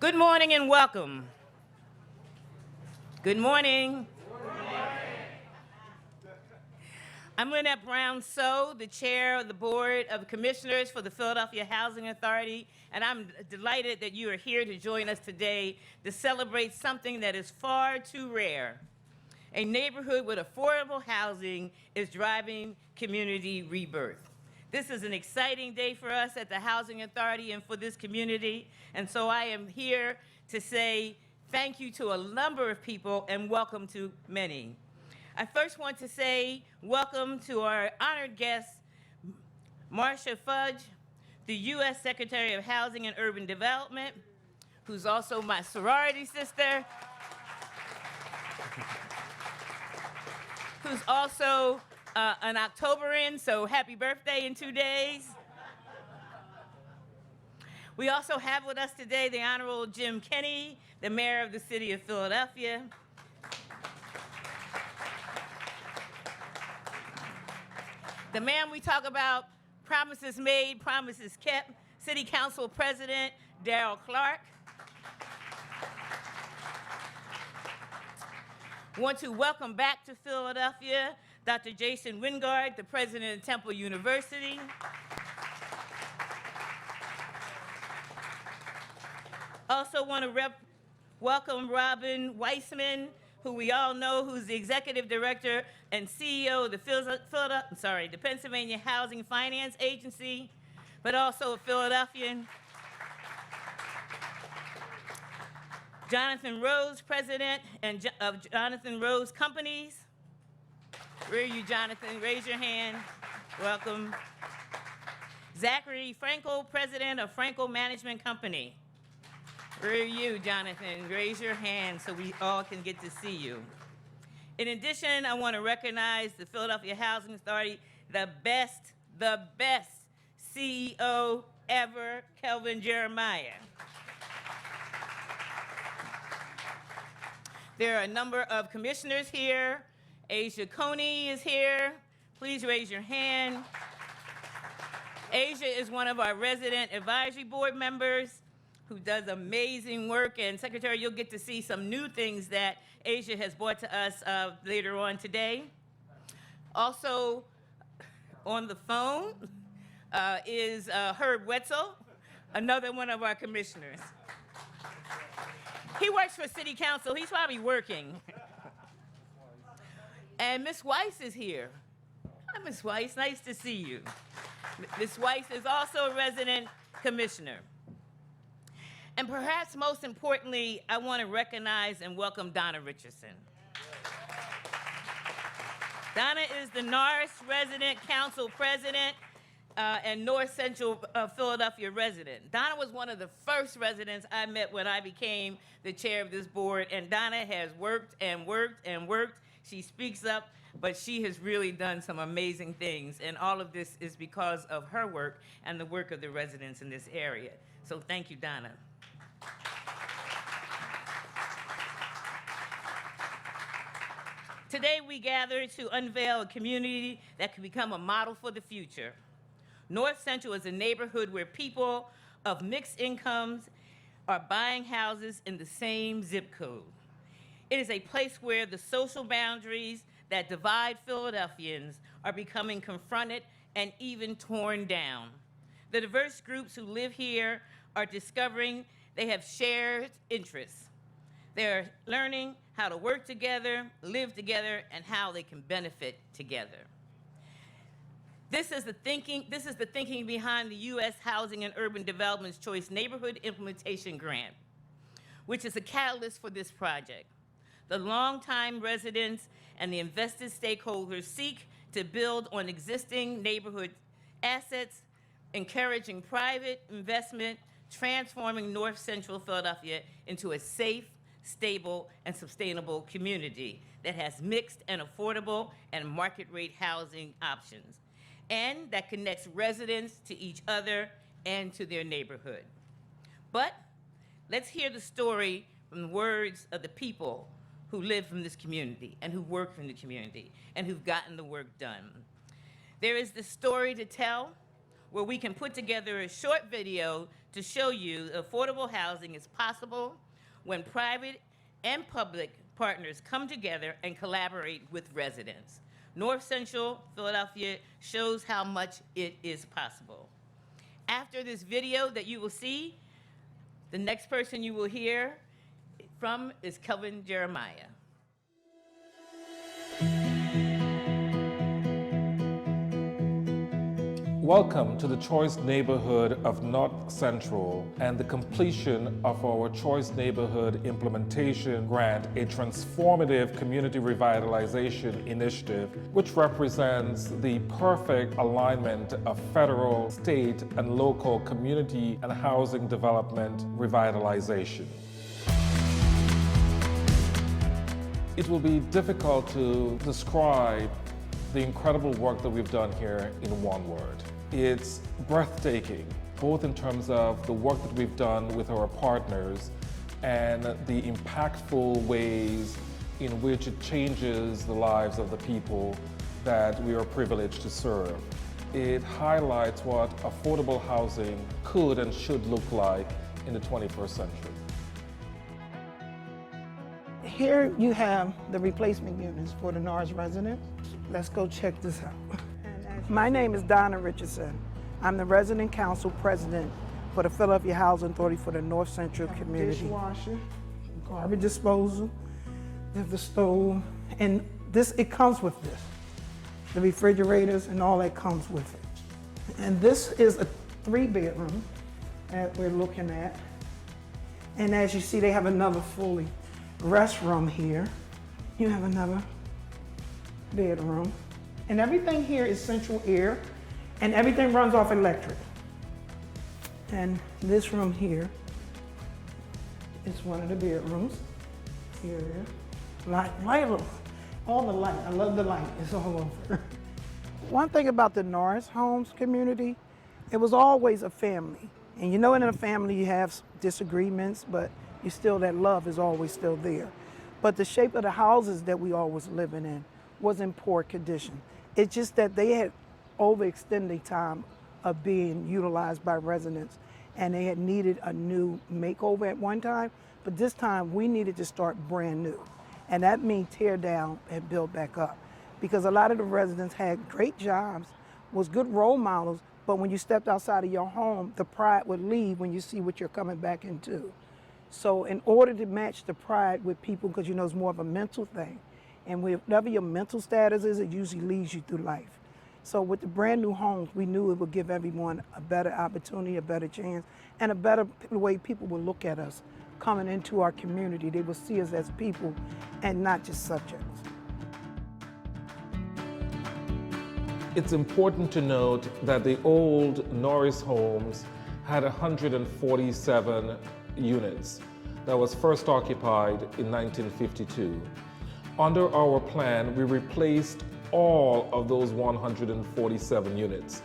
Good morning and welcome. Good morning. I'm Lynette Brown-So, the chair of the Board of Commissioners for the Philadelphia Housing Authority, and I'm delighted that you are here to join us today to celebrate something that is far too rare. A neighborhood with affordable housing is driving community rebirth. This is an exciting day for us at the Housing Authority and for this community, and so I am here to say thank you to a number of people and welcome to many. I first want to say welcome to our honored guest, Marcia Fudge, the U.S. Secretary of Housing and Urban Development, who's also my sorority sister, who's also an Octoberan, so happy birthday in 2 days. We also have with us today the Honorable Jim Kenney, the Mayor of the City of Philadelphia. The man we talk about, promises made, promises kept, City Council President Darrell Clark. Want to welcome back to Philadelphia Dr. Jason Wingard, the President of Temple University. Also want to welcome Robin Wiseman, who we all know, who's the Executive Director and CEO of the Pennsylvania Housing Finance Agency, but also a Philadelphian. Jonathan Rose, President of Jonathan Rose Companies. Where are you, Jonathan? Raise your hand. Welcome. Zachary Frankel, President of Frankel Management Company. Where are you, Jonathan? Raise your hand so we all can get to see you. In addition, I want to recognize the Philadelphia Housing Authority, the best CEO ever, Kelvin Jeremiah. There are a number of commissioners here. Asia Coney is here. Please raise your hand. Asia is one of our resident advisory board members who does amazing work. And Secretary, you'll get to see some new things that Asia has brought to us later on today. Also on the phone is Herb Wetzel, another one of our commissioners. He works for City Council. He's probably working. And Ms. Weiss is here. Hi, Ms. Weiss. Nice to see you. Ms. Weiss is also a resident commissioner. And perhaps most importantly, I want to recognize and welcome Donna Richardson. Donna is the Norris Resident Council President and North Central Philadelphia resident. Donna was one of the first residents I met when I became the chair of this board, and Donna has worked and worked and worked. She speaks up, but she has really done some amazing things, and all of this is because of her work and the work of the residents in this area. So thank you, Donna. Today we gather to unveil a community that can become a model for the future. North Central is a neighborhood where people of mixed incomes are buying houses in the same zip code. It is a place where the social boundaries that divide Philadelphians are becoming confronted and even torn down. The diverse groups who live here are discovering they have shared interests. They're learning how to work together, live together, and how they can benefit together. This is the thinking behind the U.S. Housing and Urban Development's Choice Neighborhood Implementation Grant, which is a catalyst for this project. The longtime residents and the invested stakeholders seek to build on existing neighborhood assets, encouraging private investment, transforming North Central Philadelphia into a safe, stable, and sustainable community that has mixed and affordable and market rate housing options, and that connects residents to each other and to their neighborhood. But let's hear the story from the words of the people who live from this community and who work from the community and who've gotten the work done. There is this story to tell, where we can put together a short video to show you affordable housing is possible when private and public partners come together and collaborate with residents. North Central Philadelphia shows how much it is possible. After this video that you will see, the next person you will hear from is Kelvin Jeremiah. Welcome to the Choice Neighborhood of North Central and the completion of our Choice Neighborhood Implementation Grant, a transformative community revitalization initiative, which represents the perfect alignment of federal, state, and local community and housing development revitalization. It will be difficult to describe the incredible work that we've done here in one word. It's breathtaking, both in terms of the work that we've done with our partners and the impactful ways in which it changes the lives of the people that we are privileged to serve. It highlights what affordable housing could and should look like in the 21st century. Here you have the replacement units for the Norris residents. Let's go check this out. My name is Donna Richardson. I'm the resident council president for the Philadelphia Housing Authority for the North Central community. Dishwasher, garbage disposal, there's the stove, and it comes with this. The refrigerators and all that comes with it. And this is a 3-bedroom that we're looking at. And as you see, they have another fully restroom here. You have another bedroom. And everything here is central air, and everything runs off electric. And this room here is one of the bedrooms. Here it is. Light, all the light. I love the light. It's all over. One thing about the Norris Homes community, it was always a family. And you know, in a family you have disagreements, but that love is always still there. But the shape of the houses that we all was living in was in poor condition. It's just that they had overextended time of being utilized by residents, and they had needed a new makeover at one time, but this time we needed to start brand new. And that means tear down and build back up. Because a lot of the residents had great jobs, was good role models, but when you stepped outside of your home, the pride would leave when you see what you're coming back into. So in order to match the pride with people, because you know it's more of a mental thing, and whatever your mental status is, it usually leads you through life. So with the brand new homes, we knew it would give everyone a better opportunity, a better chance, and a better way people will look at us coming into our community. They will see us as people and not just subjects. It's important to note that the old Norris homes had 147 units that was first occupied in 1952. Under our plan, we replaced all of those 147 units,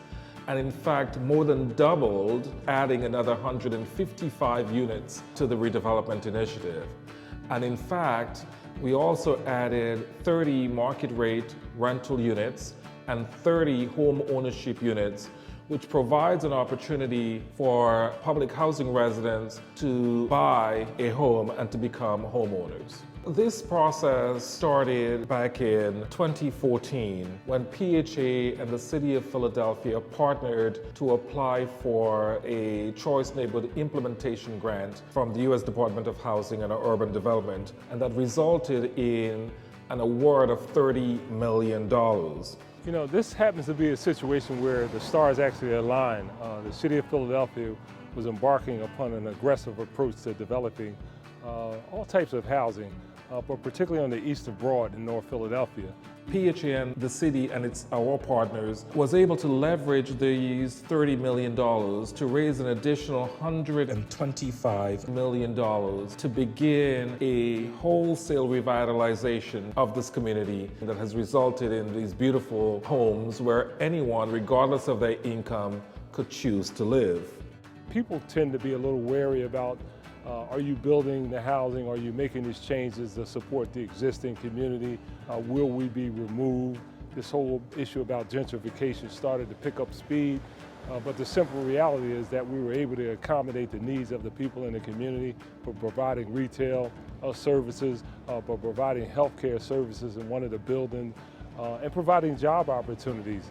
and in fact more than doubled, adding another 155 units to the redevelopment initiative. And in fact, we also added 30 market rate rental units and 30 home ownership units, which provides an opportunity for public housing residents to buy a home and to become homeowners. This process started back in 2014 when PHA and the City of Philadelphia partnered to apply for a Choice Neighborhood Implementation Grant from the U.S. Department of Housing and Urban Development, and that resulted in an award of $30 million. You know, this happens to be a situation where the stars actually align. The City of Philadelphia was embarking upon an aggressive approach to developing all types of housing, but particularly on the Eastern Broad in North Philadelphia. PHN, the city and our partners, was able to leverage these $30 million to raise an additional $125 million to begin a wholesale revitalization of this community that has resulted in these beautiful homes where anyone, regardless of their income, could choose to live. People tend to be a little wary about are you building the housing? Are you making these changes to support the existing community? Will we be removed? This whole issue about gentrification started to pick up speed. But the simple reality is that we were able to accommodate the needs of the people in the community for providing retail services, for providing healthcare services in one of the buildings, and providing job opportunities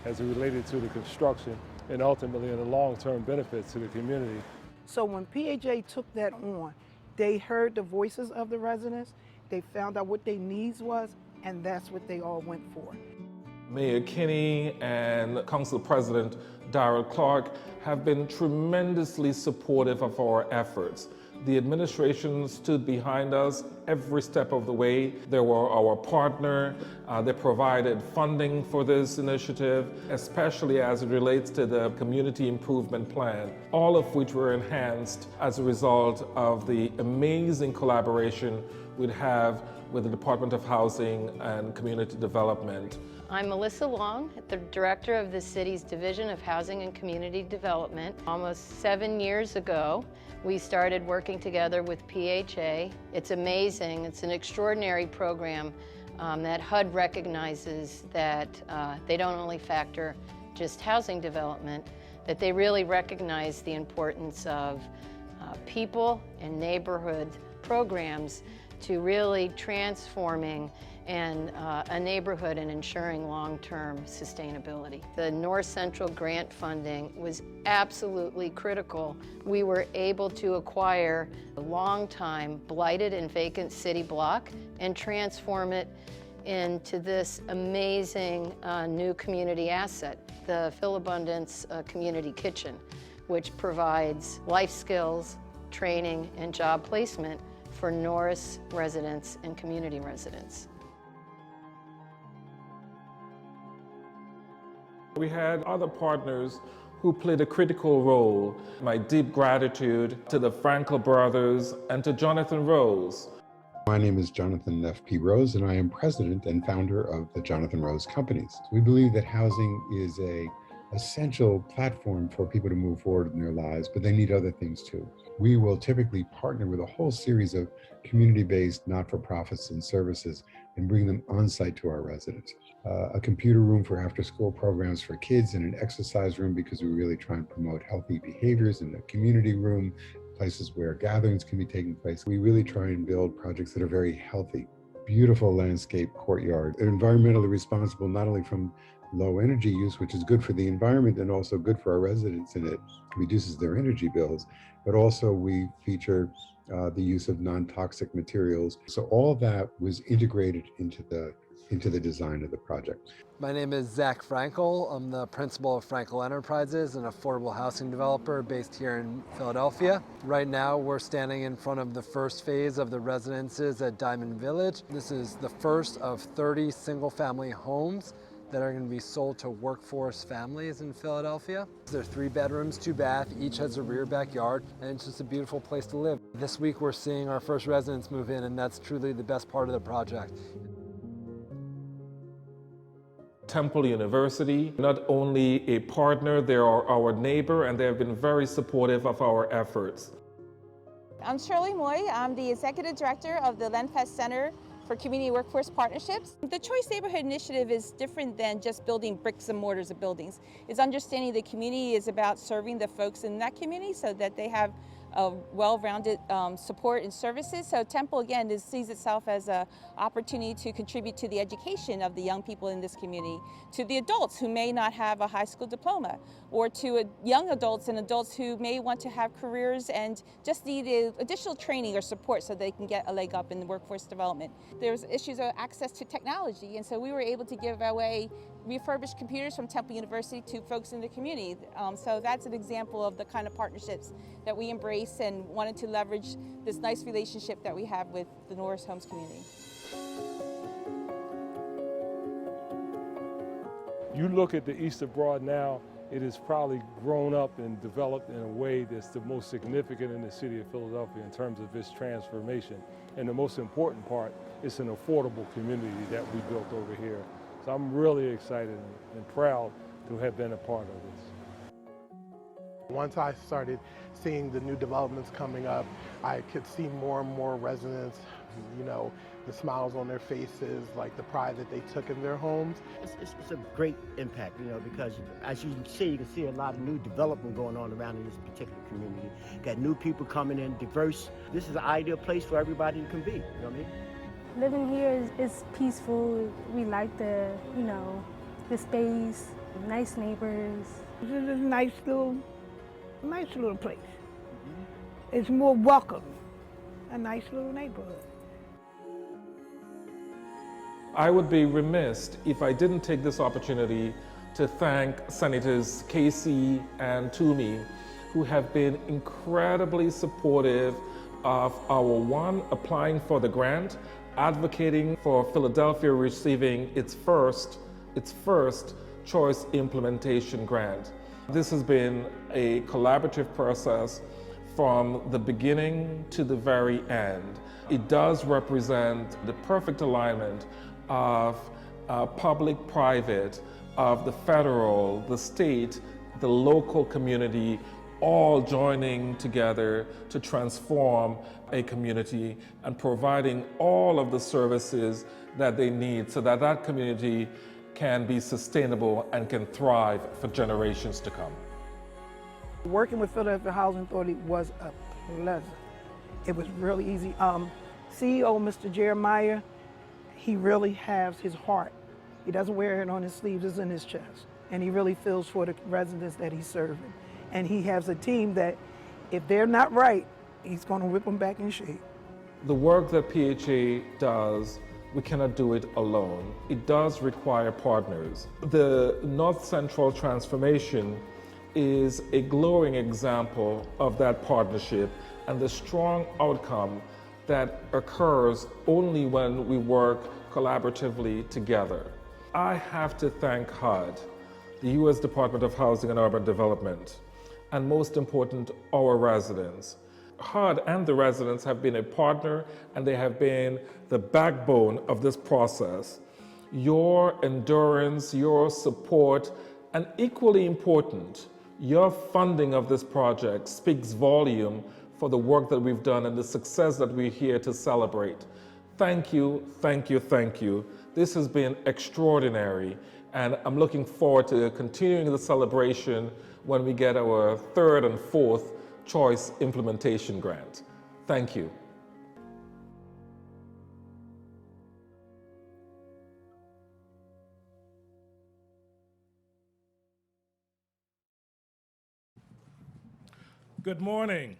as it related to the construction and ultimately in the long-term benefits to the community. So when PHA took that on, they heard the voices of the residents, they found out what their needs was, and that's what they all went for. Mayor Kinney and Council President Darrell Clark have been tremendously supportive of our efforts. The administration stood behind us every step of the way. They were our partner. They provided funding for this initiative, especially as it relates to the community improvement plan, all of which were enhanced as a result of the amazing collaboration we'd have with the Department of Housing and Community Development. I'm Melissa Long, the director of the city's Division of Housing and Community Development. Almost 7 years ago, we started working together with PHA. It's amazing. It's an extraordinary program that HUD recognizes that they don't only factor just housing development, that they really recognize the importance of people and neighborhood programs to really transforming a neighborhood and ensuring long-term sustainability. The North Central grant funding was absolutely critical. We were able to acquire a long-time blighted and vacant city block and transform it into this amazing new community asset, the Philabundance Community Kitchen, which provides life skills, training, and job placement for Norris residents and community residents. We had other partners who played a critical role. My deep gratitude to the Frankel brothers and to Jonathan Rose. My name is Jonathan F.P. Rose, and I am president and founder of the Jonathan Rose Companies. We believe that housing is an essential platform for people to move forward in their lives, but they need other things too. We will typically partner with a whole series of community-based not-for-profits and services and bring them on-site to our residents. A computer room for after-school programs for kids and an exercise room because we really try and promote healthy behaviors, in a community room, places where gatherings can be taking place. We really try and build projects that are very healthy. Beautiful landscape courtyard. They're environmentally responsible, not only from low energy use, which is good for the environment and also good for our residents, and it reduces their energy bills, but also we feature the use of non-toxic materials. So all that was integrated into the design of the project. My name is Zach Frankel. I'm the principal of Frankel Enterprises, an affordable housing developer based here in Philadelphia. Right now, we're standing in front of the first phase of the residences at Diamond Village. This is the first of 30 single-family homes that are going to be sold to workforce families in Philadelphia. They're 3 bedrooms, 2 bath, each has a rear backyard, and it's just a beautiful place to live. This week we're seeing our first residents move in, and that's truly the best part of the project. Temple University, not only a partner, they are our neighbor, and they have been very supportive of our efforts. I'm Shirley Moy. I'm the Executive Director of the Lenfest Center for Community Workforce Partnerships. The Choice Neighborhood Initiative is different than just building bricks and mortars of buildings. It's understanding the community is about serving the folks in that community so that they have a well-rounded support and services. So Temple, again, sees itself as an opportunity to contribute to the education of the young people in this community, to the adults who may not have a high school diploma, or to young adults and adults who may want to have careers and just need additional training or support so they can get a leg up in the workforce development. There's issues of access to technology, and so we were able to give away refurbished computers from Temple University to folks in the community. So that's an example of the kind of partnerships that we embrace and wanted to leverage this nice relationship that we have with the Norris Homes community. You look at the East of Broad now, it has probably grown up and developed in a way that's the most significant in the city of Philadelphia in terms of its transformation. And the most important part, it's an affordable community that we built over here. So I'm really excited and proud to have been a part of this. Once I started seeing the new developments coming up, I could see more and more residents, the smiles on their faces, like the pride that they took in their homes. It's a great impact, because as you can see a lot of new development going on around in this particular community. Got new people coming in, diverse. This is an ideal place for everybody to can be, you know what I mean? Living here is peaceful. We like the space, nice neighbors. This is a nice little place. It's more welcome, a nice little neighborhood. I would be remiss if I didn't take this opportunity to thank Senators Casey and Toomey, who have been incredibly supportive of our applying for the grant, advocating for Philadelphia receiving its first choice implementation grant. This has been a collaborative process from the beginning to the very end. It does represent the perfect alignment of public-private, of the federal, the state, the local community, all joining together to transform a community and providing all of the services that they need so that that community can be sustainable and can thrive for generations to come. Working with Philadelphia Housing Authority was a pleasure. It was really easy. CEO, Mr. Jeremiah, he really has his heart. He doesn't wear it on his sleeves, it's in his chest. And he really feels for the residents that he's serving. And he has a team that, if they're not right, he's gonna whip them back in shape. The work that PHA does, we cannot do it alone. It does require partners. The North Central Transformation is a glowing example of that partnership and the strong outcome that occurs only when we work collaboratively together. I have to thank HUD, the U.S. Department of Housing and Urban Development, and most important, our residents. HUD and the residents have been a partner and they have been the backbone of this process. Your endurance, your support, and equally important, your funding of this project speaks volume for the work that we've done and the success that we're here to celebrate. Thank you, thank you, thank you. This has been extraordinary, and I'm looking forward to continuing the celebration when we get our third and fourth choice implementation grant. Thank you. Good morning.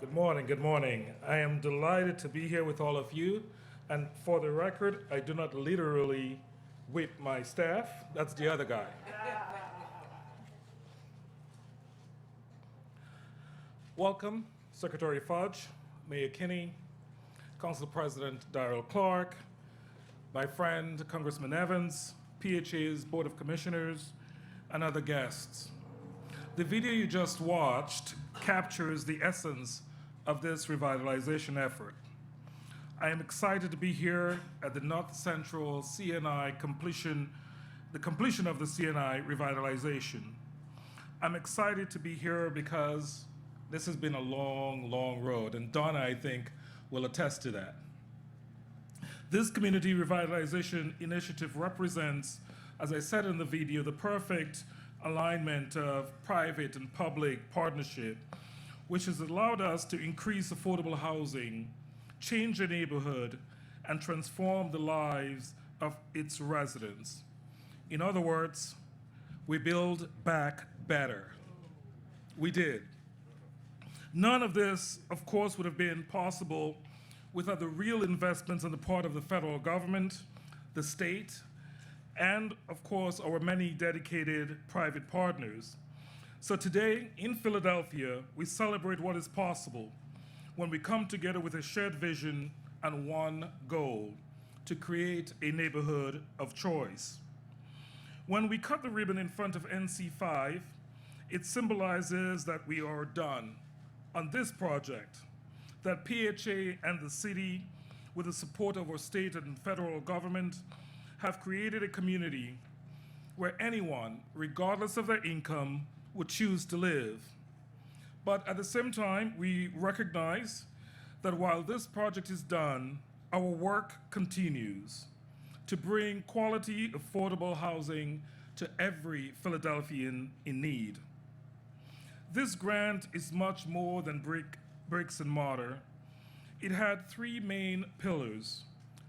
Good morning, good morning. I am delighted to be here with all of you. And for the record, I do not literally whip my staff. That's the other guy. Welcome, Secretary Fudge, Mayor Kinney, Council President Darrell Clark, my friend Congressman Evans, PHA's Board of Commissioners, and other guests. The video you just watched captures the essence of this revitalization effort. I am excited to be here at the North Central CNI completion, the completion of the CNI revitalization. I'm excited to be here because this has been a long, long road, and Donna, I think, will attest to that. This community revitalization initiative represents, as I said in the video, the perfect alignment of private and public partnership, which has allowed us to increase affordable housing, change the neighborhood, and transform the lives of its residents. In other words, we build back better. We did. None of this, of course, would have been possible without the real investments on the part of the federal government, the state, and of course, our many dedicated private partners. So today, in Philadelphia, we celebrate what is possible when we come together with a shared vision and one goal: to create a neighborhood of choice. When we cut the ribbon in front of NC5, it symbolizes that we are done on this project, that PHA and the city, with the support of our state and federal government, have created a community where anyone, regardless of their income, would choose to live. But at the same time, we recognize that while this project is done, our work continues to bring quality, affordable housing to every Philadelphian in need. This grant is much more than bricks and mortar. It had three main pillars: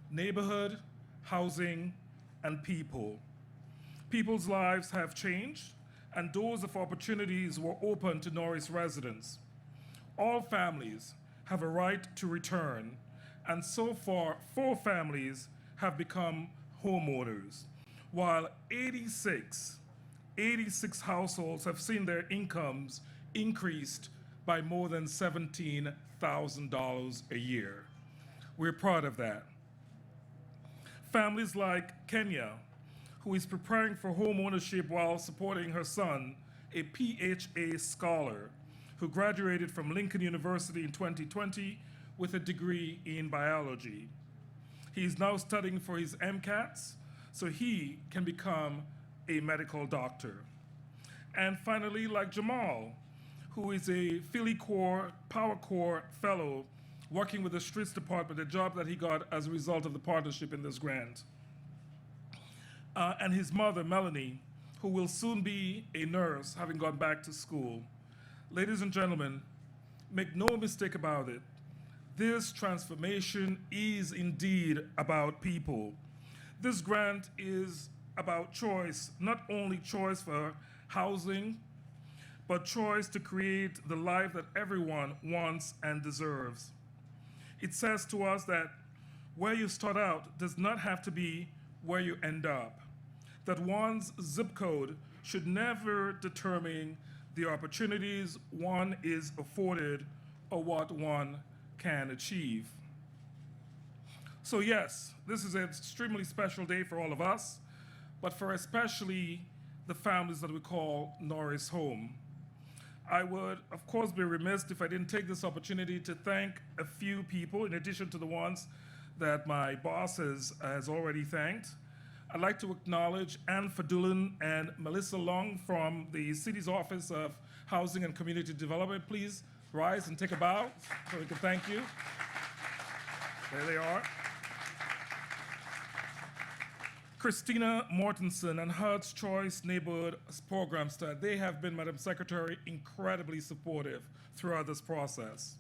neighborhood, housing, and people. People's lives have changed, and doors of opportunities were open to Norris residents. All families have a right to return, and so far, 4 families have become homeowners, while 86 households have seen their incomes increased by more than $17,000 a year. We're proud of that. Families like Kenya, who is preparing for home ownership while supporting her son, a PhA scholar who graduated from Lincoln University in 2020 with a degree in biology. He is now studying for his MCATs so he can become a medical doctor. And finally, like Jamal, who is a Philly Corps, Power Corps fellow working with the Streets Department, a job that he got as a result of the partnership in this grant. And his mother, Melanie, who will soon be a nurse, having gone back to school. Ladies and gentlemen, make no mistake about it. This transformation is indeed about people. This grant is about choice, not only choice for housing, but choice to create the life that everyone wants and deserves. It says to us that where you start out does not have to be where you end up, that one's zip code should never determine the opportunities one is afforded or what one can achieve. So yes, this is an extremely special day for all of us, but for especially the families that we call Norris home. I would, of course, be remiss if I didn't take this opportunity to thank a few people, in addition to the ones that my boss has already thanked. I'd like to acknowledge Ann Fadulin and Melissa Long from the City's Office of Housing and Community Development. Please rise and take a bow so we can thank you. There they are. Christina Mortensen and HUD's Choice Neighborhood Program Staff, they have been, Madam Secretary, incredibly supportive throughout this process.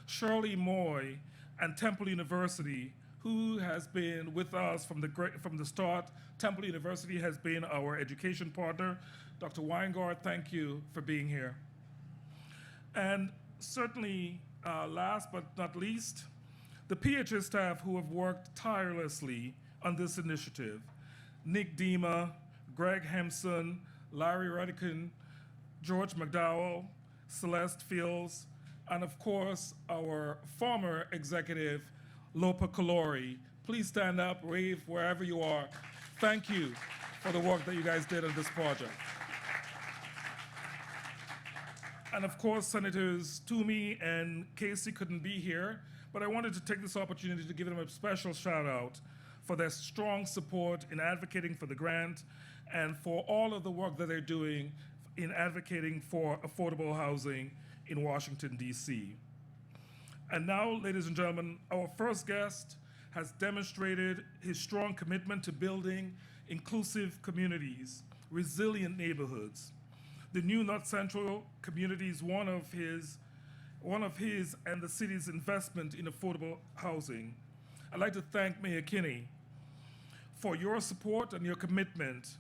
Shirley Moy and Temple University, who has been with us from the start. Temple University has been our education partner. Dr. Wingard, thank you for being here. And certainly, last but not least, the PHA staff who have worked tirelessly on this initiative. Nick Dima, Greg Hempson, Larry Redican, George McDowell, Celeste Fields, and of course, our former executive, Lopa Kalori. Please stand up, wave wherever you are. Thank you for the work that you guys did on this project. And of course, Senators Toomey and Casey couldn't be here, but I wanted to take this opportunity to give them a special shout out for their strong support in advocating for the grant and for all of the work that they're doing in advocating for affordable housing in Washington, D.C. And now, ladies and gentlemen, our first guest has demonstrated his strong commitment to building inclusive communities, resilient neighborhoods. The new North Central community is one of his and the city's investment in affordable housing. I'd like to thank Mayor Kinney for your support and your commitment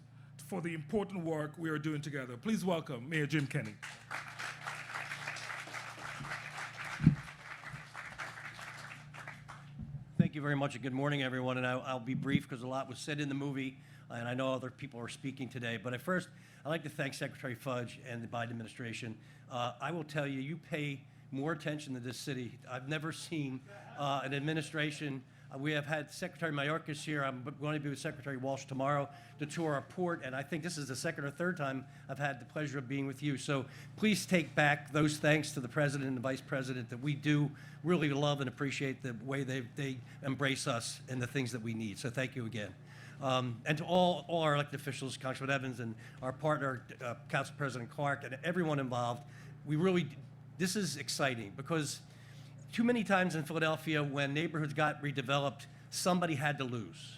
for the important work we are doing together. Please welcome Mayor Jim Kenney. Thank you very much, and good morning, everyone. And I'll be brief because a lot was said in the movie, and I know other people are speaking today. But at first, I'd like to thank Secretary Fudge and the Biden administration. I will tell you, you pay more attention to this city. I've never seen an administration. We have had Secretary Mayorkas here. I'm going to be with Secretary Walsh tomorrow to tour our port, and I think this is the second or third time I've had the pleasure of being with you. So please take back those thanks to the President and the Vice President that we do really love and appreciate the way they embrace us and the things that we need. So thank you again. And to all our elected officials, Congressman Evans and our partner, Council President Clark, and everyone involved, this is exciting because too many times in Philadelphia when neighborhoods got redeveloped, somebody had to lose.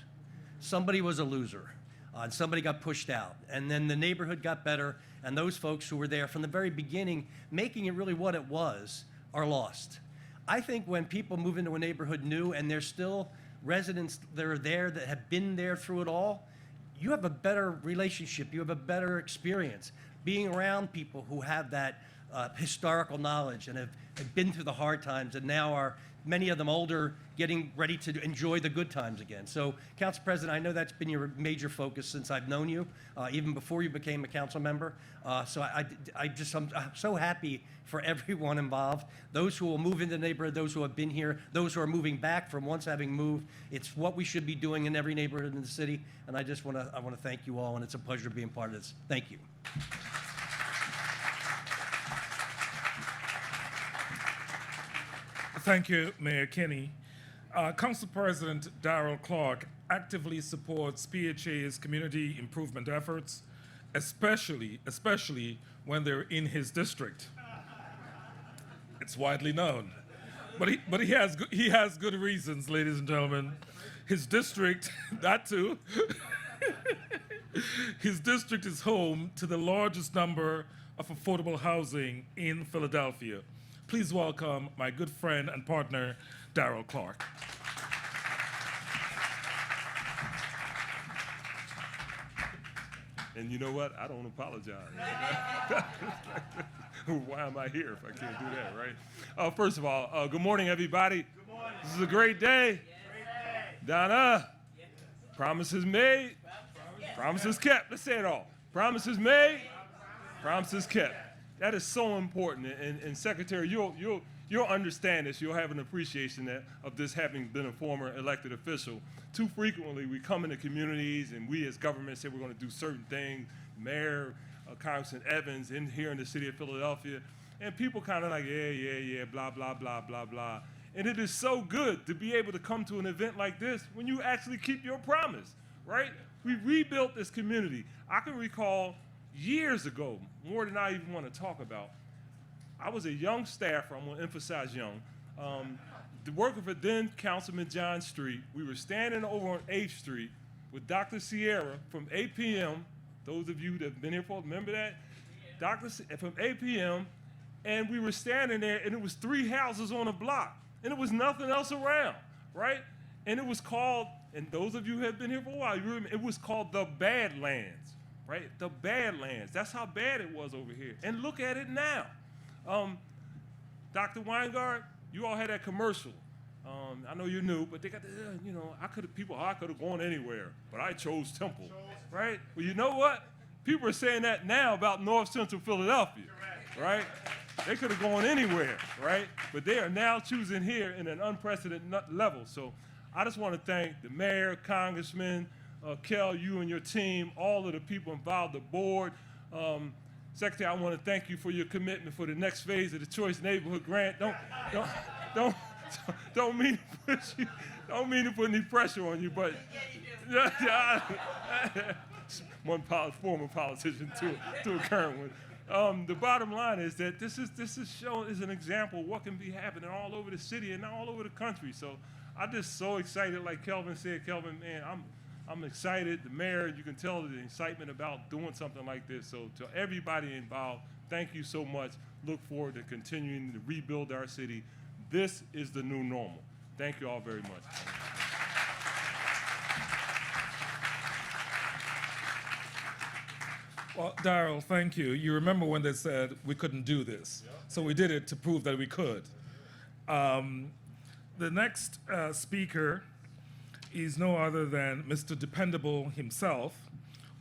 Somebody was a loser, and somebody got pushed out. And then the neighborhood got better, and those folks who were there from the very beginning, making it really what it was, are lost. I think when people move into a neighborhood new and there's still residents that are there that have been there through it all, you have a better relationship, you have a better experience being around people who have that historical knowledge and have been through the hard times and now are, many of them older, getting ready to enjoy the good times again. So, Council President, I know that's been your major focus since I've known you, even before you became a council member. So I'm so happy for everyone involved, those who will move into the neighborhood, those who have been here, those who are moving back from once having moved. It's what we should be doing in every neighborhood in the city, and I want to thank you all, and it's a pleasure being part of this. Thank you. Thank you, Mayor Kinney. Council President Darrell Clark actively supports PHA's community improvement efforts, especially when they're in his district. It's widely known, but he has good reasons, ladies and gentlemen. His district, that too. His district is home to the largest number of affordable housing in Philadelphia. Please welcome my good friend and partner, Darrell Clark. And you know what? I don't apologize. Why am I here if I can't do that, right? First of all, good morning, everybody. Good morning. This is a great day. Donna, promises made, promises kept. Let's say it all. Promises made, promises kept. That is so important, and Secretary, you'll understand this. You'll have an appreciation of this, having been a former elected official. Too frequently, we come into communities, and we as government say we're going to do certain things. Mayor, Congressman Evans, here in the city of Philadelphia, and people kind of like, yeah, blah, blah, blah, blah, blah. And it is so good to be able to come to an event like this when you actually keep your promise, right? We rebuilt this community. I can recall years ago, more than I even want to talk about, I was a young staffer, I'm going to emphasize young, working for then Councilman John Street. We were standing over on 8th Street with Dr. Sierra from 8 p.m. Those of you that have been here for, remember that? From 8 p.m., and we were standing there, and it was 3 houses on a block, and there was nothing else around, right? And it was called, and those of you who have been here for a while, you remember, it was called the Badlands, right? The Badlands. That's how bad it was over here. And look at it now. Dr. Wingard, you all had that commercial. I know you're new, but they got the, I could have gone anywhere, but I chose Temple, right? Well, you know what? People are saying that now about North Central Philadelphia, right? They could have gone anywhere, right? But they are now choosing here in an unprecedented level. So I just want to thank the mayor, Congressman, Kel, you and your team, all of the people involved, the board. Secretary, I want to thank you for your commitment for the next phase of the Choice Neighborhood Grant. Don't mean to put any pressure on you, but one former politician to a current one. The bottom line is that this is an example of what can be happening all over the city and all over the country. So I'm just so excited, like Kelvin said. Kelvin, man, I'm excited. The mayor, you can tell the excitement about doing something like this. So to everybody involved, thank you so much. Look forward to continuing to rebuild our city. This is the new normal. Thank you all very much. Well, Darrell, thank you. You remember when they said we couldn't do this. Yep. So we did it to prove that we could. The next speaker is no other than Mr. Dependable himself,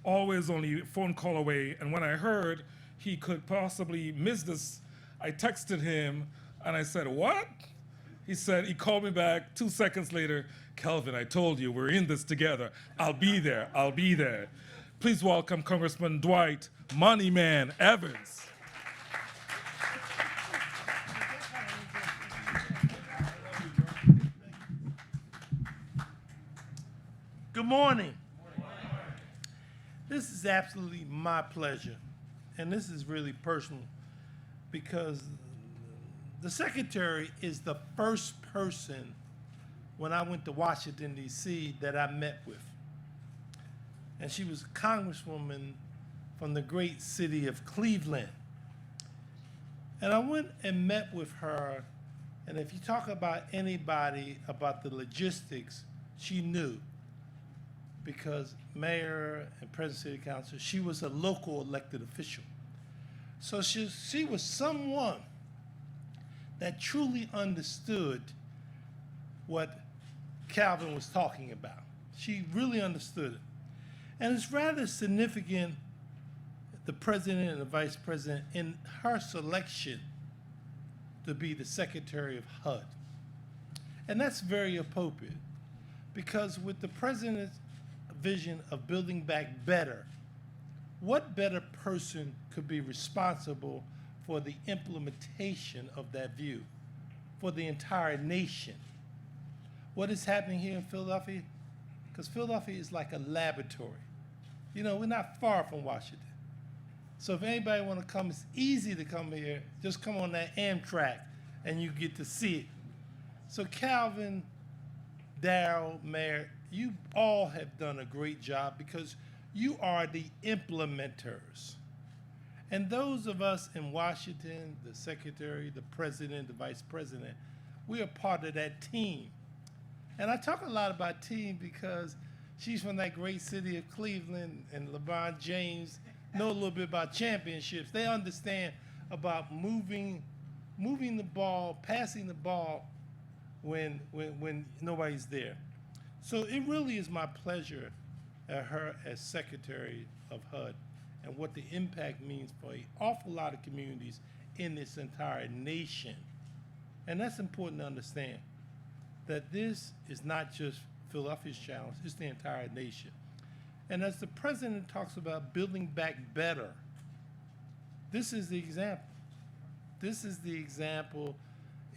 always only a phone call away. And when I heard he could possibly miss this, I texted him and I said, what? He said, he called me back 2 seconds later, Kelvin, I told you, we're in this together. I'll be there, I'll be there. Please welcome Congressman Dwight Moneyman Evans. Good morning. This is absolutely my pleasure, and this is really personal because the secretary is the first person when I went to Washington, D.C. that I met with. And she was a congresswoman from the great city of Cleveland. And I went and met with her, and if you talk about anybody about the logistics, she knew. Because mayor and president of city council, she was a local elected official. So she was someone that truly understood what Calvin was talking about. She really understood it. And it's rather significant, the president and the vice president, in her selection to be the secretary of HUD. And that's very appropriate because with the president's vision of building back better, what better person could be responsible for the implementation of that view for the entire nation? What is happening here in Philadelphia? Because Philadelphia is like a laboratory. You know, we're not far from Washington. So if anybody want to come, it's easy to come here. Just come on that Amtrak and you get to see it. So Calvin, Darrell, Mayor, you all have done a great job because you are the implementers. And those of us in Washington, the secretary, the president, the vice president, we are part of that team. And I talk a lot about team because she's from that great city of Cleveland, and LeBron James know a little bit about championships. They understand about moving the ball, passing the ball when nobody's there. So it really is my pleasure at her as Secretary of HUD and what the impact means for an awful lot of communities in this entire nation. And that's important to understand, that this is not just Philadelphia's challenge, it's the entire nation. And as the president talks about building back better, this is the example. This is the example.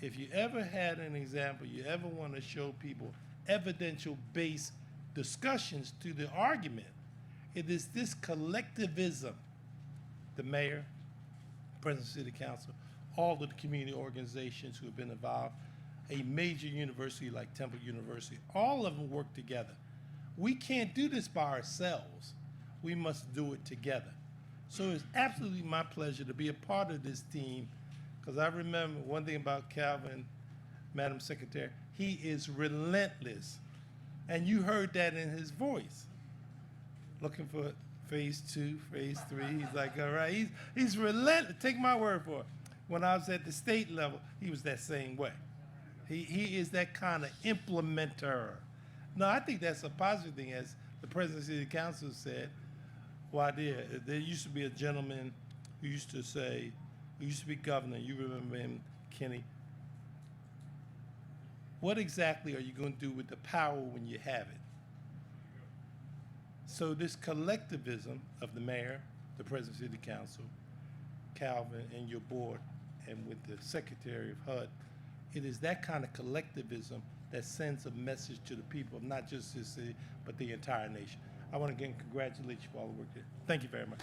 If you ever had an example, you ever want to show people evidential-based discussions to the argument, it is this collectivism, the mayor, president of the city council, all of the community organizations who have been involved, a major university like Temple University, all of them work together. We can't do this by ourselves. We must do it together. So it's absolutely my pleasure to be a part of this team, because I remember one thing about Calvin, Madam Secretary, he is relentless. And you heard that in his voice. Looking for phase 2, phase 3. He's like, all right, he's relentless. Take my word for it. When I was at the state level, he was that same way. He is that kind of implementer. No, I think that's a positive thing. As the president of the city council said, well, there used to be a gentleman who used to say, who used to be governor, you remember him, Kenny, what exactly are you going to do with the power when you have it? So this collectivism of the mayor, the president of the city council, Calvin, and your board, and with the secretary of HUD, it is that kind of collectivism that sends a message to the people of not just this city, but the entire nation. I want to again congratulate you for all the work there. Thank you very much.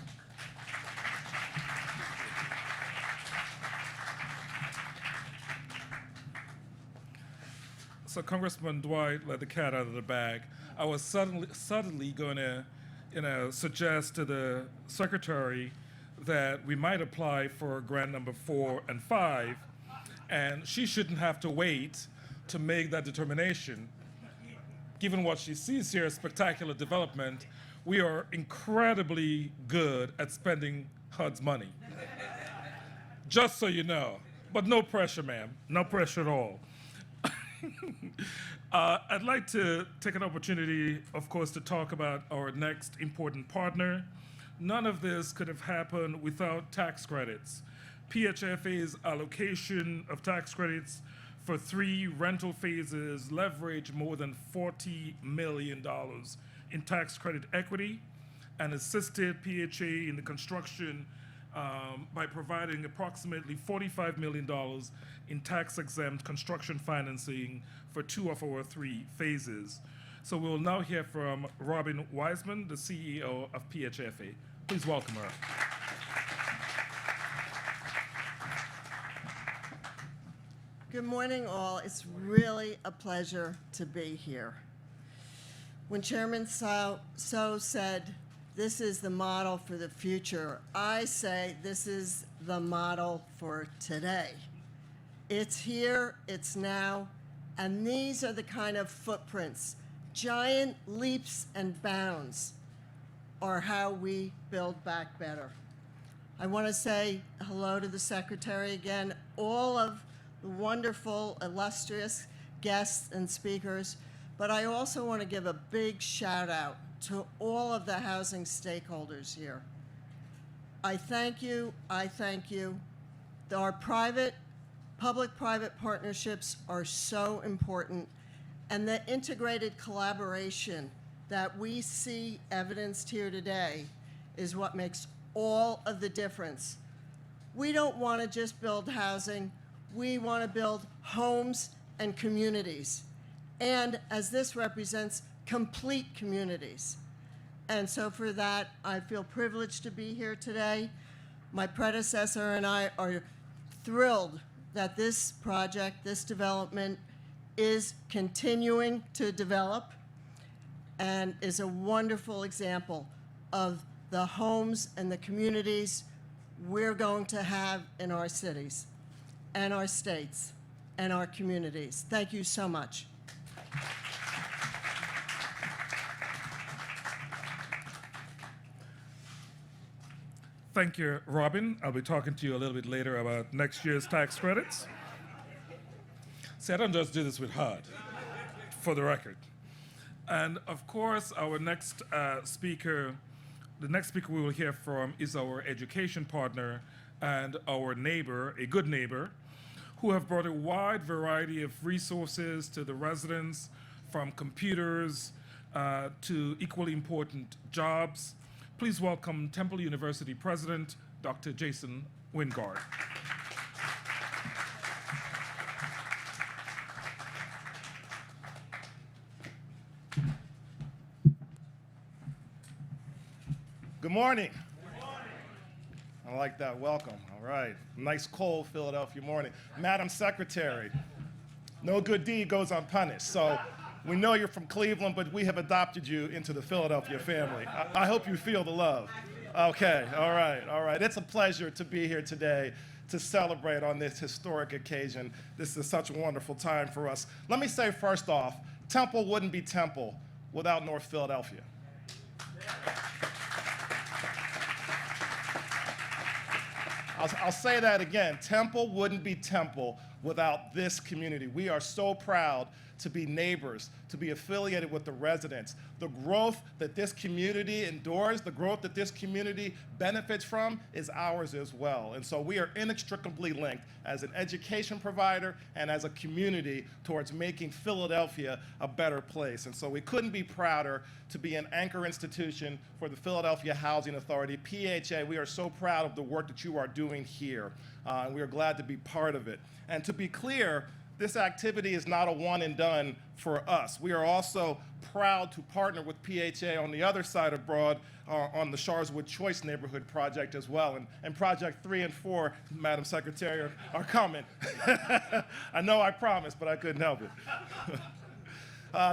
So Congressman Dwight let the cat out of the bag. I was suddenly going to, suggest to the secretary that we might apply for grant number 4 and 5, and she shouldn't have to wait to make that determination. Given what she sees here as spectacular development, we are incredibly good at spending HUD's money. Just so you know. But no pressure, ma'am. No pressure at all. I'd like to take an opportunity, of course, to talk about our next important partner. None of this could have happened without tax credits. PHFA's allocation of tax credits for 3 rental phases leveraged more than $40 million in tax credit equity and assisted PHA in the construction by providing approximately $45 million in tax-exempt construction financing for 2 of our 3 phases. So we'll now hear from Robin Wiseman, the CEO of Phfa. Please welcome her. Good morning, all. It's really a pleasure to be here. When Chairman So said, this is the model for the future, I say this is the model for today. It's here, it's now, and these are the kind of footprints, giant leaps and bounds, are how we build back better. I want to say hello to the Secretary again, all of the wonderful, illustrious guests and speakers, but I also want to give a big shout out to all of the housing stakeholders here. I thank you, I thank you. Our public-private partnerships are so important, and the integrated collaboration that we see evidenced here today is what makes all of the difference. We don't want to just build housing, we want to build homes and communities. And as this represents, complete communities. And so for that, I feel privileged to be here today. My predecessor and I are thrilled that this project, this development, is continuing to develop and is a wonderful example of the homes and the communities we're going to have in our cities and our states and our communities. Thank you so much. Thank you, Robin. I'll be talking to you a little bit later about next year's tax credits. See, I don't just do this with heart, for the record. And of course, our next speaker, the next speaker we will hear from is our education partner and our neighbor, a good neighbor, who have brought a wide variety of resources to the residents, from computers to equally important jobs. Please welcome Temple University President, Dr. Jason Wingard. Good morning. I like that welcome. All right. Nice cold Philadelphia morning. Madam Secretary, no good deed goes unpunished. So we know you're from Cleveland, but we have adopted you into the Philadelphia family. I hope you feel the love. Okay. All right. All right. It's a pleasure to be here today to celebrate on this historic occasion. This is such a wonderful time for us. Let me say first off, Temple wouldn't be Temple without North Philadelphia. I'll say that again. Temple wouldn't be Temple without this community. We are so proud to be neighbors, to be affiliated with the residents. The growth that this community endures, the growth that this community benefits from is ours as well. And so we are inextricably linked as an education provider and as a community towards making Philadelphia a better place. And so we couldn't be prouder to be an anchor institution for the Philadelphia Housing Authority. PHA, we are so proud of the work that you are doing here. And we are glad to be part of it. And to be clear, this activity is not a one and done for us. We are also proud to partner with PHA on the other side of Broad on the Sharswood Choice Neighborhood Project as well. And Project 3 and 4, Madam Secretary, are coming. I know I promised, but I couldn't help it.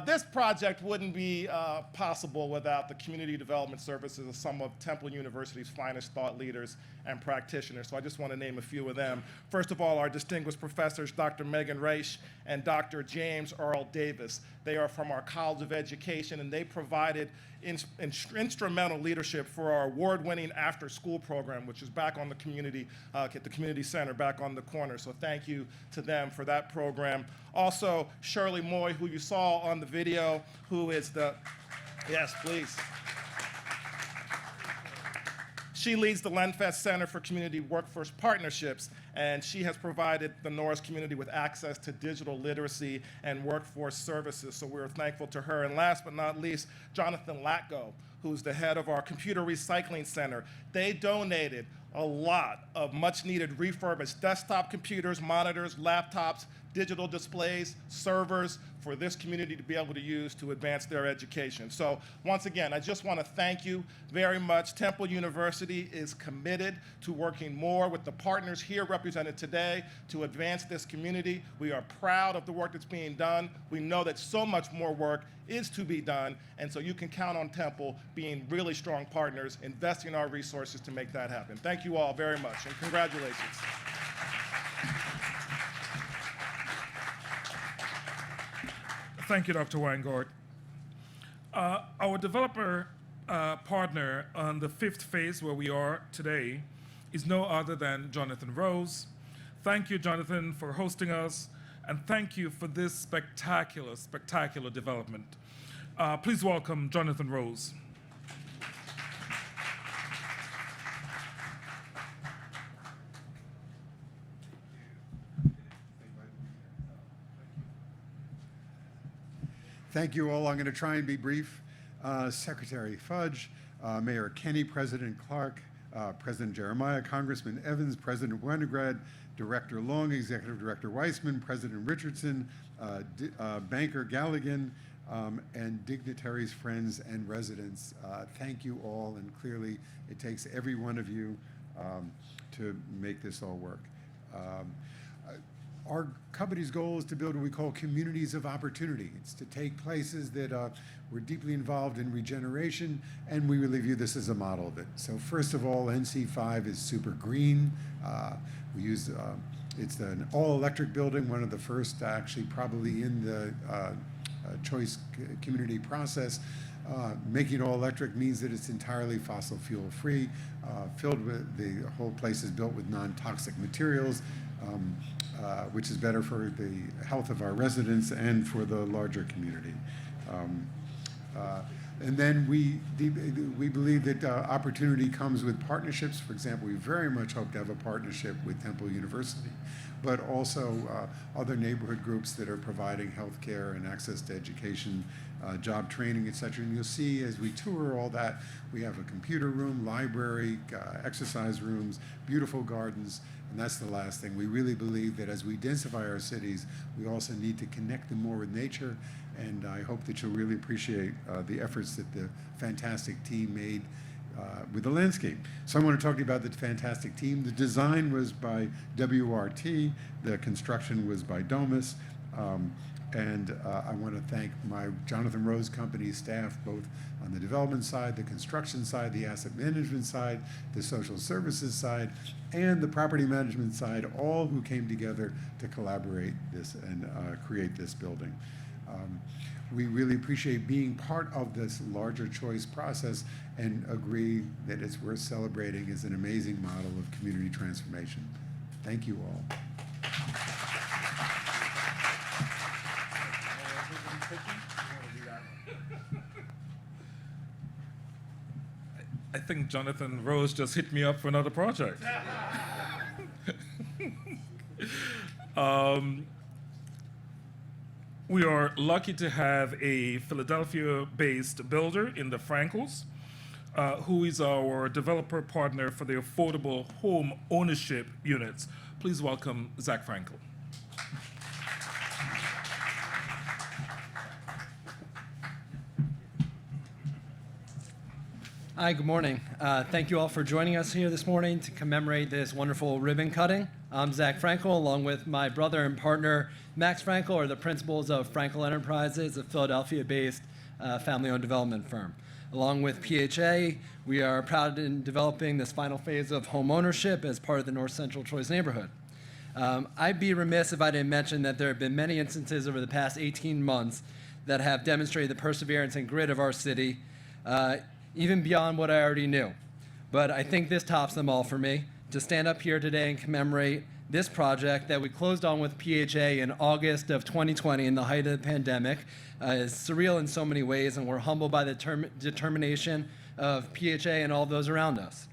This project wouldn't be possible without the community development services of some of Temple University's finest thought leaders and practitioners. So I just want to name a few of them. First of all, our distinguished professors, Dr. Megan Reich and Dr. James Earl Davis. They are from our College of Education, and they provided instrumental leadership for our award-winning after-school program, which is back on the community, at the community center, back on the corner. So thank you to them for that program. Also, Shirley Moy, who you saw on the video, who is the, yes, please. She leads the Lenfest Center for Community Workforce Partnerships, and she has provided the Norris community with access to digital literacy and workforce services, so we're thankful to her. And last but not least, Jonathan Latko, who's the head of our Computer Recycling Center. They donated a lot of much needed refurbished desktop computers, monitors, laptops, digital displays, servers for this community to be able to use to advance their education. So once again, I just want to thank you very much. Temple University is committed to working more with the partners here represented today to advance this community. We are proud of the work that's being done. We know that so much more work is to be done, and so you can count on Temple being really strong partners, investing our resources to make that happen. Thank you all very much, and congratulations. Thank you, Dr. Wingard. Our developer partner on the 5th phase, where we are today, is no other than Jonathan Rose. Thank you, Jonathan, for hosting us, and thank you for this spectacular, spectacular development. Please welcome Jonathan Rose. Thank you all. I'm going to try and be brief. Secretary Fudge, Mayor Kenny, President Clark, President Jeremiah, Congressman Evans, President Wingard, Director Long, Executive Director Wiseman, President Richardson, Banker Galligan, and dignitaries, friends, and residents. Thank you all, and clearly it takes every one of you to make this all work. Our company's goal is to build what we call communities of opportunity. It's to take places that we're deeply involved in regeneration, and we really view this as a model of it. So first of all, NC5 is super green. We use, it's an all-electric building, one of the first actually probably in the choice community process. Making it all electric means that it's entirely fossil fuel free, filled with, the whole place is built with non-toxic materials, which is better for the health of our residents and for the larger community. And then we believe that opportunity comes with partnerships. For example, we very much hope to have a partnership with Temple University, but also other neighborhood groups that are providing health care and access to education, job training, et cetera. And you'll see as we tour all that, we have a computer room, library, exercise rooms, beautiful gardens, and that's the last thing. We really believe that as we densify our cities, we also need to connect them more with nature, and I hope that you'll really appreciate the efforts that the fantastic team made with the landscape. So I want to talk to you about the fantastic team. The design was by WRT, the construction was by Domus, and I want to thank my Jonathan Rose Company staff, both on the development side, the construction side, the asset management side, the social services side, and the property management side, all who came together to collaborate this and create this building. We really appreciate being part of this larger choice process and agree that it's worth celebrating as an amazing model of community transformation. Thank you all. I think Jonathan Rose just hit me up for another project. We are lucky to have a Philadelphia-based builder in the Frankels, who is our developer partner for the affordable home ownership units. Please welcome Zach Frankel. Hi, good morning. Thank you all for joining us here this morning to commemorate this wonderful ribbon cutting. I'm Zach Frankel, along with my brother and partner, Max Frankel, are the principals of Frankel Enterprises, a Philadelphia-based family-owned development firm. Along with PHA, we are proud in developing this final phase of home ownership as part of the North Central Choice neighborhood. I'd be remiss if I didn't mention that there have been many instances over the past 18 months that have demonstrated the perseverance and grit of our city, even beyond what I already knew. But I think this tops them all for me, to stand up here today and commemorate this project that we closed on with PHA in August of 2020 in the height of the pandemic. Is surreal in so many ways, and we're humbled by the determination of PHA and all those around us.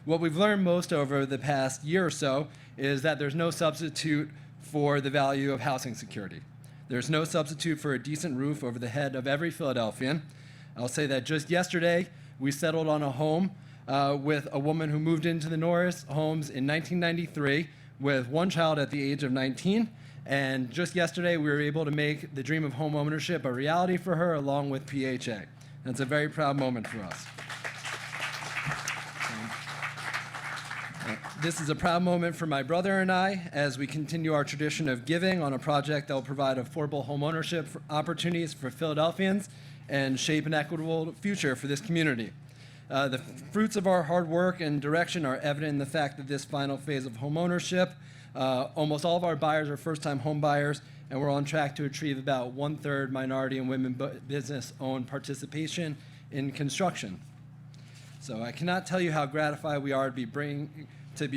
What we've learned most over the past year or so is that there's no substitute for the value of housing security. There's no substitute for a decent roof over the head of every Philadelphian. I'll say that just yesterday, we settled on a home with a woman who moved into the Norris homes in 1993 with one child at the age of 19. And just yesterday, we were able to make the dream of home ownership a reality for her, along with PHA. And it's a very proud moment for us. This is a proud moment for my brother and I as we continue our tradition of giving on a project that will provide affordable home ownership opportunities for Philadelphians and shape an equitable future for this community. The fruits of our hard work and direction are evident in the fact that this final phase of home ownership, almost all of our buyers are first-time home buyers, and we're on track to achieve about 1/3 minority and women business-owned participation in construction. So I cannot tell you how gratified we are to be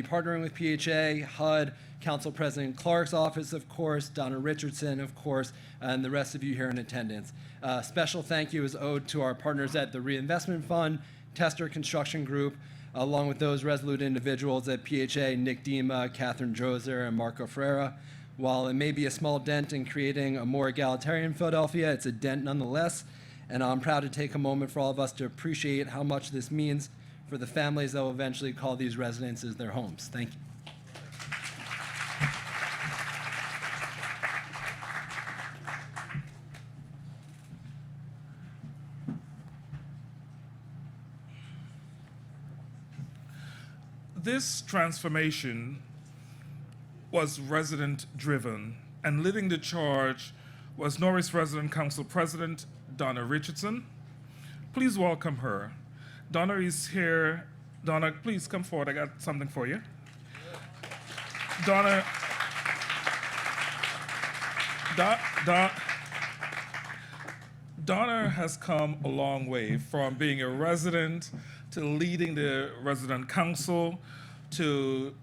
partnering with PHA, HUD, Council President Clark's office, of course, Donna Richardson, of course, and the rest of you here in attendance. Special thank you is owed to our partners at the Reinvestment Fund, Tester Construction Group, along with those resolute individuals at PHA, Nick Dima, Catherine Drozer, and Marco Ferreira. While it may be a small dent in creating a more egalitarian Philadelphia, it's a dent nonetheless, and I'm proud to take a moment for all of us to appreciate how much this means for the families that will eventually call these residences their homes. Thank you. This transformation was resident-driven, and leading the charge was Norris Resident Council President Donna Richardson. Please welcome her. Donna is here. Donna, please come forward. I got something for you. Donna, Donna has come a long way from being a resident to leading the resident council to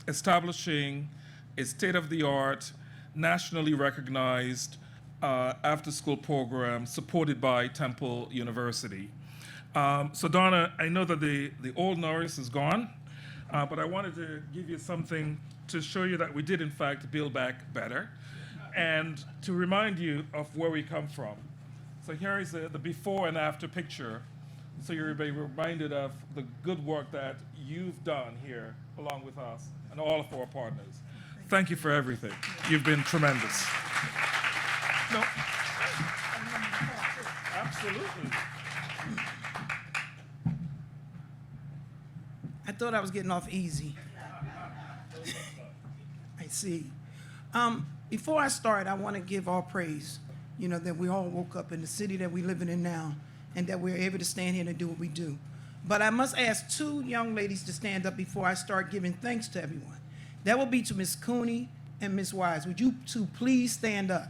establishing a state-of-the-art, nationally recognized after-school program supported by Temple University. So Donna, I know that the old Norris is gone, but I wanted to give you something to show you that we did in fact build back better, and to remind you of where we come from. So here is the before and after picture, so you're reminded of the good work that you've done here along with us and all of our partners. Thank you for everything. You've been tremendous. No. Absolutely. I thought I was getting off easy. I see. Before I start, I want to give all praise, that we all woke up in the city that we're living in now, and that we're able to stand here and do what we do. But I must ask two young ladies to stand up before I start giving thanks to everyone. That will be to Ms. Cooney and Ms. Wise. Would you two please stand up?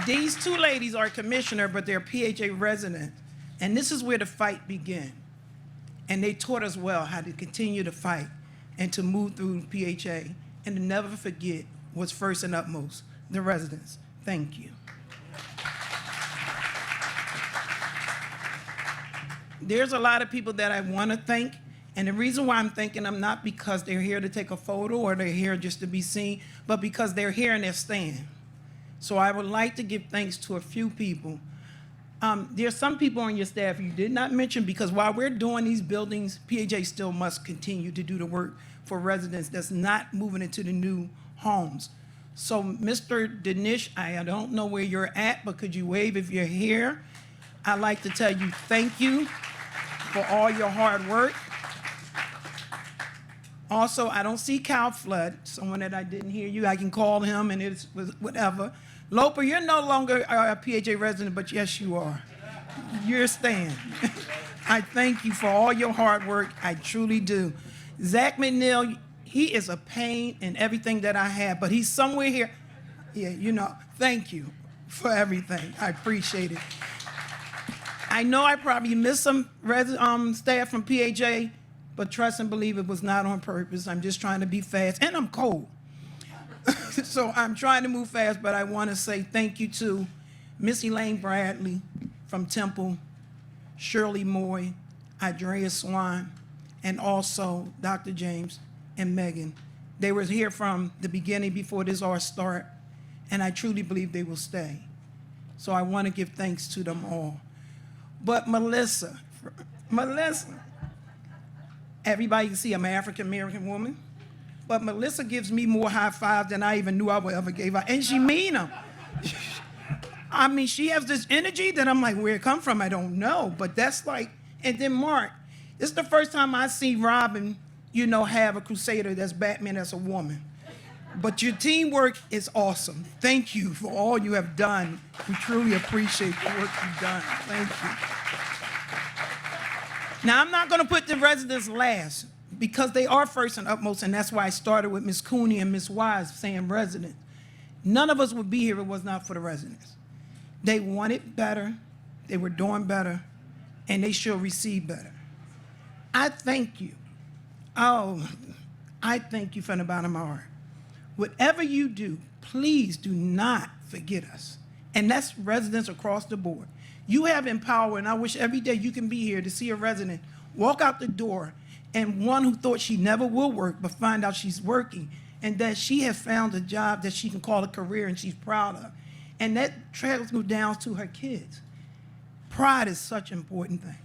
These two ladies are commissioner, but they're PHA resident. And this is where the fight began. And they taught us well how to continue to fight and to move through PHA and to never forget what's first and utmost, the residents. Thank you. There's a lot of people that I want to thank, and the reason why I'm thanking them not because they're here to take a photo or they're here just to be seen, but because they're here and they're staying. So I would like to give thanks to a few people. There's some people on your staff you did not mention, because while we're doing these buildings, PHA still must continue to do the work for residents that's not moving into the new homes. So Mr. Danish, I don't know where you're at, but could you wave if you're here? I'd like to tell you thank you for all your hard work. Also, I don't see Cal Flood, someone that I didn't hear you. I can call him and it's whatever. Loper, you're no longer a PHA resident, but yes, you are. You're staying. I thank you for all your hard work. I truly do. Zach McNeil, he is a pain in everything that I have, but he's somewhere here. Yeah, thank you for everything. I appreciate it. I know I probably missed some staff from PHA, but trust and believe it was not on purpose. I'm just trying to be fast, and I'm cold. So I'm trying to move fast, but I want to say thank you to Miss Elaine Bradley from Temple, Shirley Moy, Andrea Swan, and also Dr. James and Megan. They were here from the beginning before this all started, and I truly believe they will stay. So I want to give thanks to them all. But Melissa, everybody can see I'm an African-American woman, but Melissa gives me more high fives than I even knew I would ever give her, and she mean them. I mean, she has this energy that I'm like, where it come from, I don't know, but that's like, and then Mark, this is the first time I see Robin, you know, have a Crusader that's Batman as a woman. But your teamwork is awesome. Thank you for all you have done. We truly appreciate the work you've done. Thank you. Now, I'm not gonna put the residents last because they are first and utmost, and that's why I started with Ms. Cooney and Ms. Wise saying residents. None of us would be here if it was not for the residents. They wanted better, they were doing better, and they shall receive better. I thank you. Oh, I thank you from the bottom of my heart. Whatever you do, please do not forget us. And that's residents across the board. You have empower, and I wish every day you can be here to see a resident walk out the door and one who thought she never will work, but find out she's working, and that she has found a job that she can call a career and she's proud of. And that trickles down to her kids. Pride is such an important thing.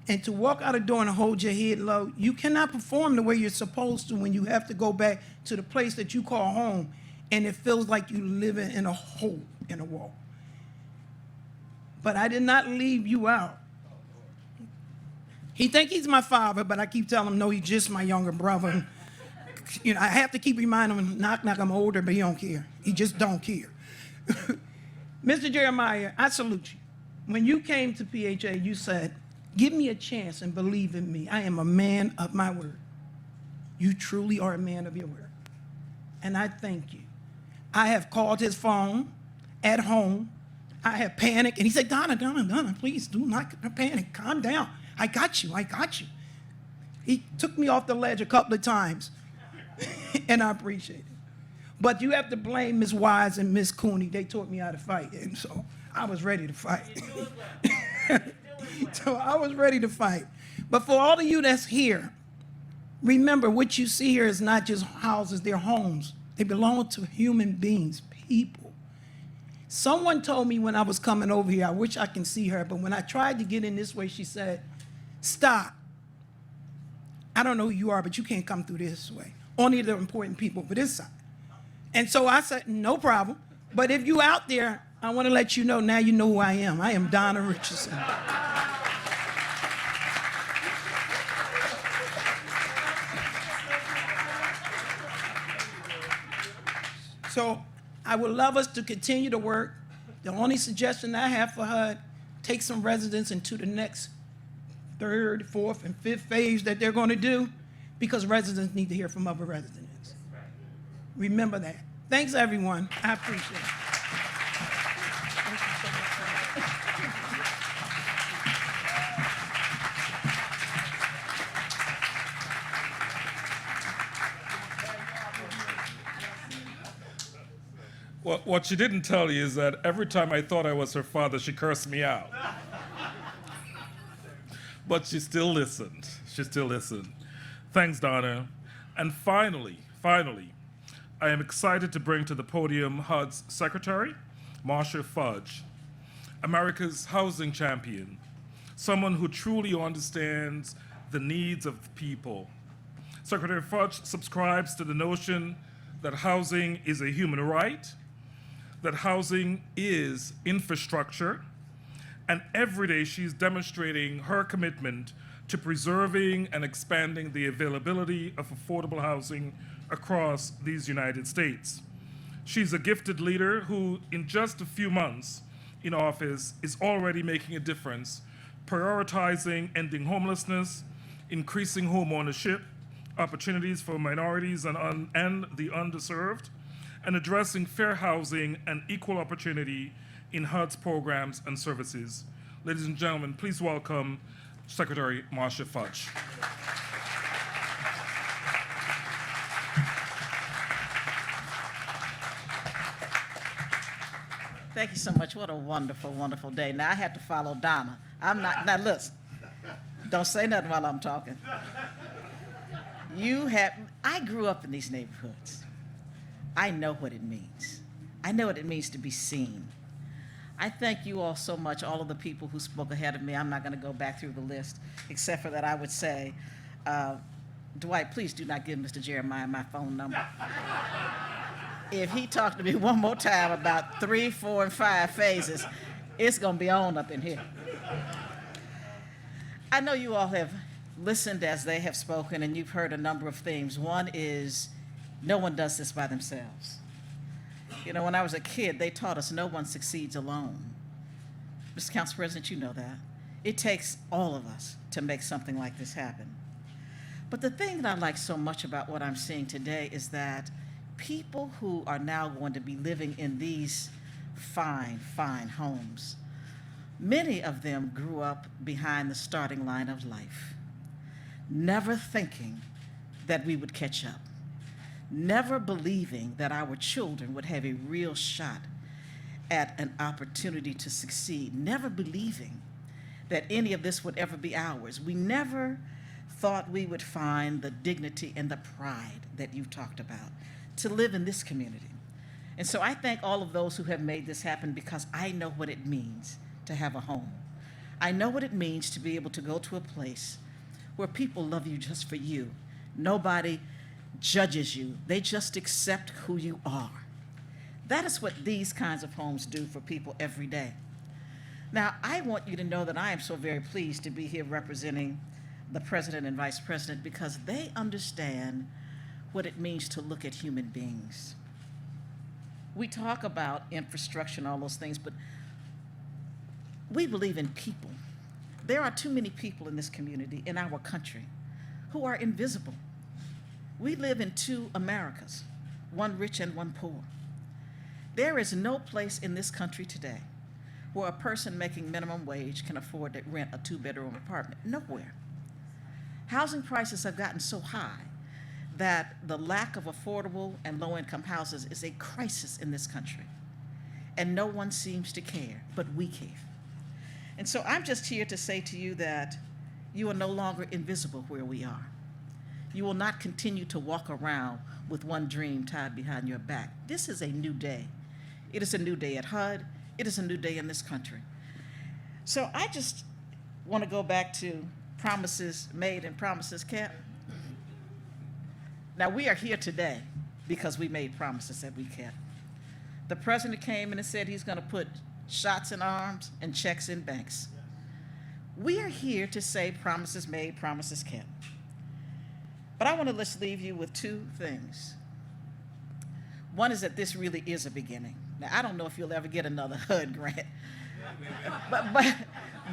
And to walk out the door and hold your head low, you cannot perform the way you're supposed to when you have to go back to the place that you call home and it feels like you're living in a hole in a wall. But I did not leave you out. He think he's my father, but I keep telling him, no, he's just my younger brother. You know, I have to keep reminding him, knock, I'm older, but he don't care. He just don't care. Mr. Jeremiah, I salute you. When you came to PHA, you said, give me a chance and believe in me. I am a man of my word. You truly are a man of your word. And I thank you. I have called his phone at home. I have panicked. And he said, Donna, please do not panic. Calm down. I got you. He took me off the ledge a couple of times. And I appreciate it. But you have to blame Ms. Wise and Ms. Cooney. They taught me how to fight. And so I was ready to fight. So I was ready to fight. But for all of you that's here, remember what you see here is not just houses, they're homes. They belong to human beings, people. Someone told me when I was coming over here, I wish I can see her, but when I tried to get in this way, she said, stop. I don't know who you are, but you can't come through this way. Only the important people for this side. And so I said, no problem. But if you out there, I want to let you know, now you know who I am. I am Donna Richardson. So I would love us to continue to work. The only suggestion I have for her, take some residents into the next third, fourth, and fifth phase that they're going to do, because residents need to hear from other residents. Remember that. Thanks, everyone. I appreciate it. What she didn't tell you is that every time I thought I was her father, she cursed me out. But she still listened. Thanks, Donna. And finally, I am excited to bring to the podium HUD's Secretary, Marcia Fudge, America's housing champion, someone who truly understands the needs of people. Secretary Fudge subscribes to the notion that housing is a human right, that housing is infrastructure, and every day she's demonstrating her commitment to preserving and expanding the availability of affordable housing across these United States. She's a gifted leader who, in just a few months in office, is already making a difference, prioritizing ending homelessness, increasing home ownership, opportunities for minorities and the underserved, and addressing fair housing and equal opportunity in HUD's programs and services. Ladies and gentlemen, please welcome Secretary Marcia Fudge. Thank you so much. What a wonderful, wonderful day. Now, I had to follow Donna. Now listen, don't say nothing while I'm talking. I grew up in these neighborhoods. I know what it means. I know what it means to be seen. I thank you all so much, all of the people who spoke ahead of me. I'm not going to go back through the list, except for that I would say, Dwight, please do not give Mr. Jeremiah my phone number. If he talked to me one more time about 3, 4, and 5 phases, it's going to be on up in here. I know you all have listened as they have spoken, and you've heard a number of themes. One is, no one does this by themselves. You know, when I was a kid, they taught us no one succeeds alone. Mr. Council President, you know that. It takes all of us to make something like this happen. But the thing that I like so much about what I'm seeing today is that people who are now going to be living in these fine, fine homes, many of them grew up behind the starting line of life, never thinking that we would catch up, never believing that our children would have a real shot at an opportunity to succeed, never believing that any of this would ever be ours. We never thought we would find the dignity and the pride that you talked about to live in this community. And so I thank all of those who have made this happen, because I know what it means to have a home. I know what it means to be able to go to a place where people love you just for you. Nobody judges you. They just accept who you are. That is what these kinds of homes do for people every day. Now, I want you to know that I am so very pleased to be here representing the President and Vice President, because they understand what it means to look at human beings. We talk about infrastructure and all those things, but we believe in people. There are too many people in this community, in our country, who are invisible. We live in 2 Americas, one rich and one poor. There is no place in this country today where a person making minimum wage can afford to rent a 2-bedroom apartment. Nowhere. Housing prices have gotten so high that the lack of affordable and low-income houses is a crisis in this country. And no one seems to care, but we care. And so I'm just here to say to you that you are no longer invisible where we are. You will not continue to walk around with one dream tied behind your back. This is a new day. It is a new day at HUD. It is a new day in this country. So I just want to go back to promises made and promises kept. Now, we are here today because we made promises that we kept. The president came in and said he's going to put shots in arms and checks in banks. We are here to say promises made, promises kept. But I want to just leave you with 2 things. One is that this really is a beginning. Now, I don't know if you'll ever get another HUD grant,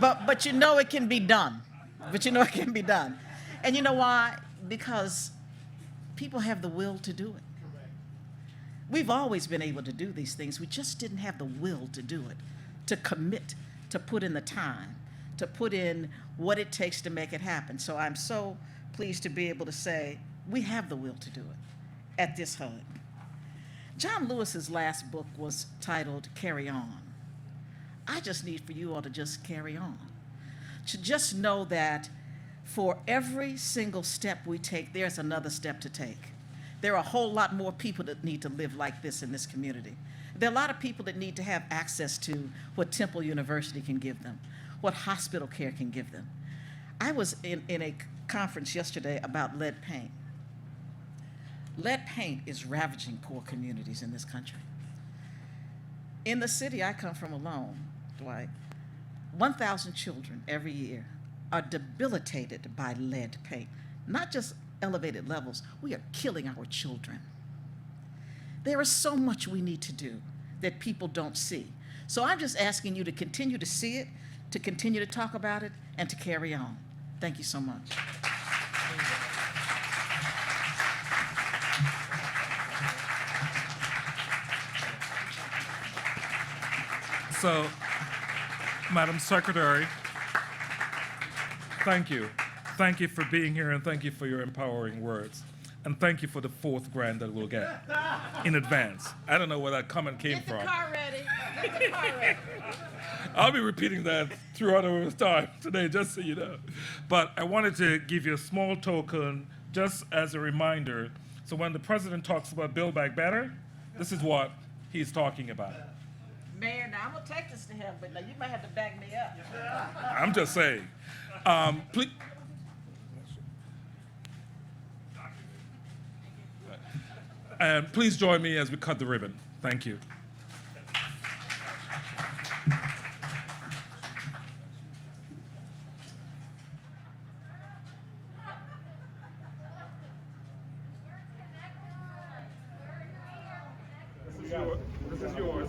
but you know it can be done. But you know it can be done. And you know why? Because people have the will to do it. We've always been able to do these things. We just didn't have the will to do it, to commit, to put in the time, to put in what it takes to make it happen. So I'm so pleased to be able to say we have the will to do it at this HUD. John Lewis's last book was titled Carry On. I just need for you all to just carry on. To just know that for every single step we take, there's another step to take. There are a whole lot more people that need to live like this in this community. There are a lot of people that need to have access to what Temple University can give them, what hospital care can give them. I was in a conference yesterday about lead paint. Lead paint is ravaging poor communities in this country. In the city I come from alone, Dwight, 1,000 children every year are debilitated by lead paint. Not just elevated levels, we are killing our children. There is so much we need to do that people don't see. So I'm just asking you to continue to see it, to continue to talk about it, and to carry on. Thank you so much. So, Madam Secretary, thank you. Thank you for being here, and thank you for your empowering words. And thank you for the 4th grant that we'll get in advance. I don't know where that comment came from. Get the car ready. Get the car ready. I'll be repeating that throughout our time today, just so you know. But I wanted to give you a small token just as a reminder. So when the president talks about Build Back Better, this is what he's talking about. Mayor, now Now, I'm going to take this to him, but now you might have to back me up. I'm just saying. Please. And please join me as we cut the ribbon. Thank you. This is yours.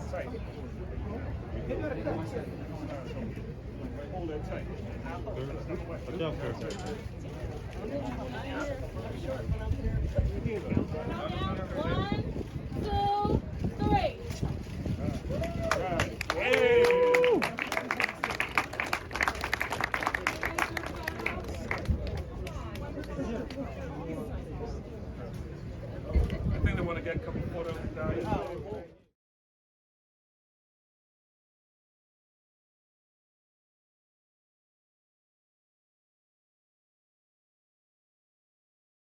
Hold it tight. I think they want to get a couple photos.